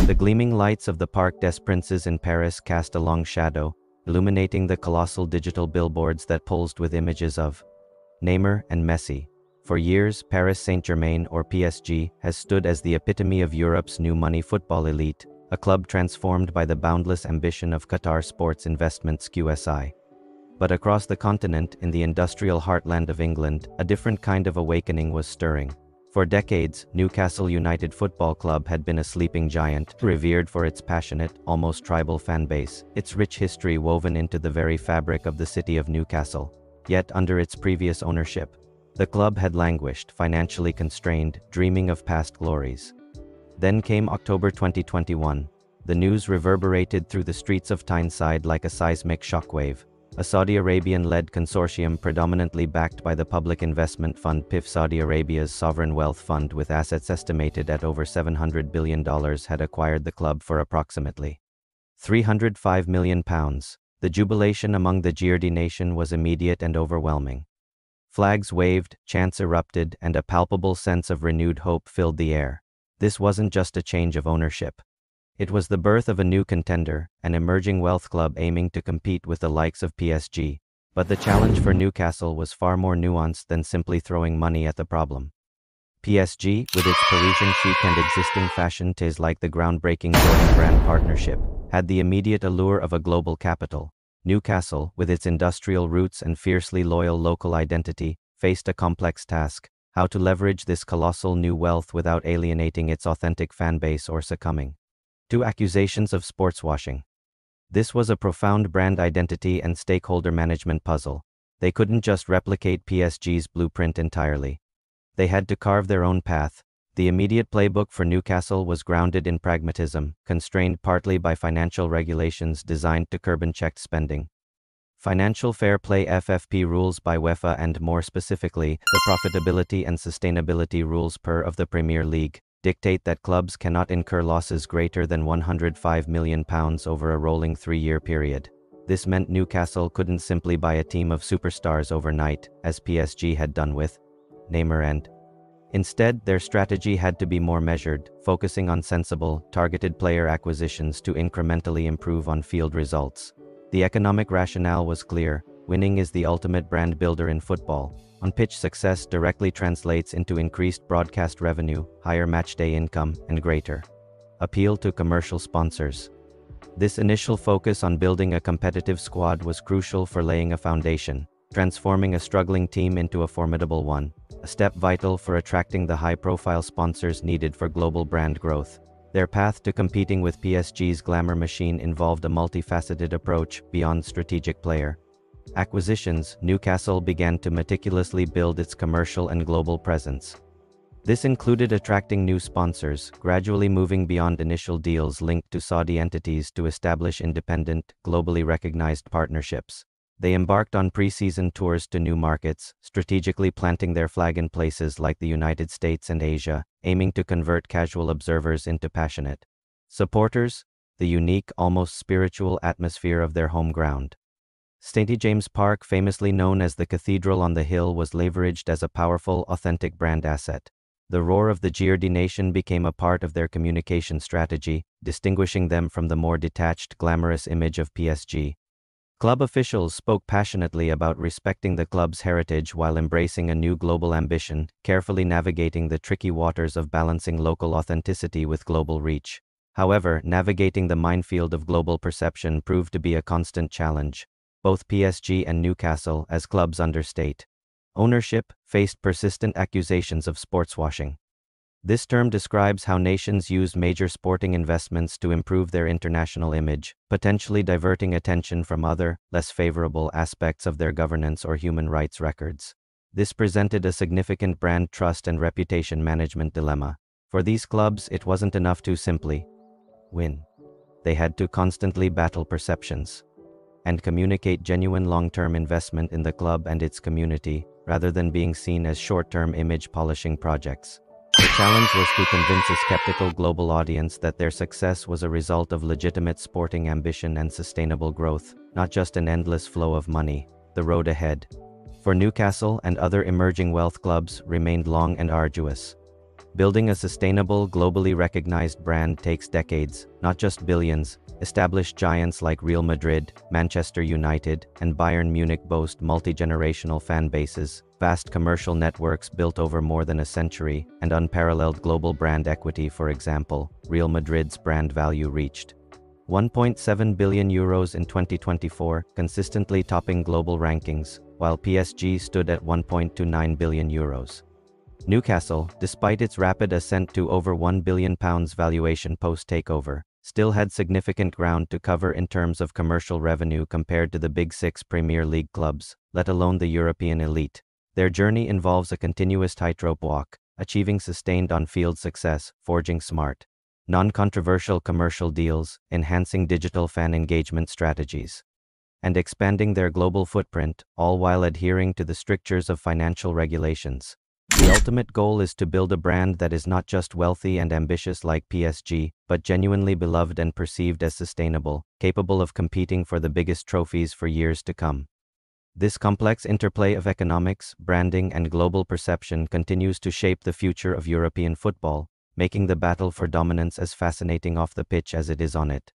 The gleaming lights of the Parc des Princes in Paris cast a long shadow, illuminating the colossal digital billboards that pulsed with images of Neymar and Messi. For years, Paris Saint-Germain, or PSG, has stood as the epitome of Europe's new money football elite, a club transformed by the boundless ambition of Qatar Sports Investments QSI. But across the continent, in the industrial heartland of England, a different kind of awakening was stirring. For decades, Newcastle United Football Club had been a sleeping giant, revered for its passionate, almost tribal fan base, its rich history woven into the very fabric of the city of Newcastle. Yet, under its previous ownership, the club had languished, financially constrained, dreaming of past glories. Then came October 2021. The news reverberated through the streets of Tyneside like a seismic shockwave. A Saudi Arabian-led consortium predominantly backed by the public investment fund PIF Saudi Arabia's sovereign wealth fund with assets estimated at over $700 billion had acquired the club for approximately £305 million. The jubilation among the Geordie nation was immediate and overwhelming. Flags waved, chants erupted, and a palpable sense of renewed hope filled the air. This wasn't just a change of ownership. It was the birth of a new contender, an emerging wealth club aiming to compete with the likes of PSG. But the challenge for Newcastle was far more nuanced than simply throwing money at the problem. PSG, with its Parisian chic and existing fashion tastes like the groundbreaking Jordan brand partnership, had the immediate allure of a global capital. Newcastle, with its industrial roots and fiercely loyal local identity, faced a complex task: how to leverage this colossal new wealth without alienating its authentic fan base or succumbing to accusations of sportswashing. This was a profound brand identity and stakeholder management puzzle. They couldn't just replicate PSG's blueprint entirely. They had to carve their own path. The immediate playbook for Newcastle was grounded in pragmatism, constrained partly by financial regulations designed to curb unchecked spending. Financial Fair Play (FFP) rules by UEFA and, more specifically, the Profitability and Sustainability Rules (PER) of the Premier League, dictate that clubs cannot incur losses greater than £105 million over a rolling 3-year period. This meant Newcastle couldn't simply buy a team of superstars overnight, as PSG had done with Neymar and instead, their strategy had to be more measured, focusing on sensible, targeted player acquisitions to incrementally improve on-field results. The economic rationale was clear: winning is the ultimate brand builder in football. On-pitch success directly translates into increased broadcast revenue, higher matchday income, and greater appeal to commercial sponsors. This initial focus on building a competitive squad was crucial for laying a foundation, transforming a struggling team into a formidable one, a step vital for attracting the high-profile sponsors needed for global brand growth. Their path to competing with PSG's glamour machine involved a multifaceted approach beyond strategic player acquisitions. Newcastle began to meticulously build its commercial and global presence. This included attracting new sponsors, gradually moving beyond initial deals linked to Saudi entities to establish independent, globally recognized partnerships. They embarked on pre-season tours to new markets, strategically planting their flag in places like the United States and Asia, aiming to convert casual observers into passionate supporters. The unique, almost spiritual atmosphere of their home ground, St. James Park, famously known as the Cathedral on the Hill, was leveraged as a powerful, authentic brand asset. The roar of the Geordie nation became a part of their communication strategy, distinguishing them from the more detached, glamorous image of PSG. Club officials spoke passionately about respecting the club's heritage while embracing a new global ambition, carefully navigating the tricky waters of balancing local authenticity with global reach. However, navigating the minefield of global perception proved to be a constant challenge. Both PSG and Newcastle, as clubs under state ownership, faced persistent accusations of sportswashing. This term describes how nations use major sporting investments to improve their international image, potentially diverting attention from other, less favorable aspects of their governance or human rights records. This presented a significant brand trust and reputation management dilemma. For these clubs, it wasn't enough to simply win. They had to constantly battle perceptions and communicate genuine long-term investment in the club and its community, rather than being seen as short-term image-polishing projects. The challenge was to convince a skeptical global audience that their success was a result of legitimate sporting ambition and sustainable growth, not just an endless flow of money. The road ahead for Newcastle and other emerging wealth clubs remained long and arduous. Building a sustainable, globally recognized brand takes decades, not just billions. Established giants like Real Madrid, Manchester United, and Bayern Munich boast multi-generational fan bases, vast commercial networks built over more than a century, and unparalleled global brand equity. For example, Real Madrid's brand value reached €1.7 billion in 2024, consistently topping global rankings, while PSG stood at €1.29 billion. Newcastle, despite its rapid ascent to over £1 billion valuation post-takeover, still had significant ground to cover in terms of commercial revenue compared to the Big Six Premier League clubs, let alone the European elite. Their journey involves a continuous tightrope walk, achieving sustained on-field success, forging smart, non-controversial commercial deals, enhancing digital fan engagement strategies, and expanding their global footprint, all while adhering to the strictures of financial regulations. The ultimate goal is to build a brand that is not just wealthy and ambitious like PSG, but genuinely beloved and perceived as sustainable, capable of competing for the biggest trophies for years to come. This complex interplay of economics, branding, and global perception continues to shape the future of European football, making the battle for dominance as fascinating off the pitch as it is on it.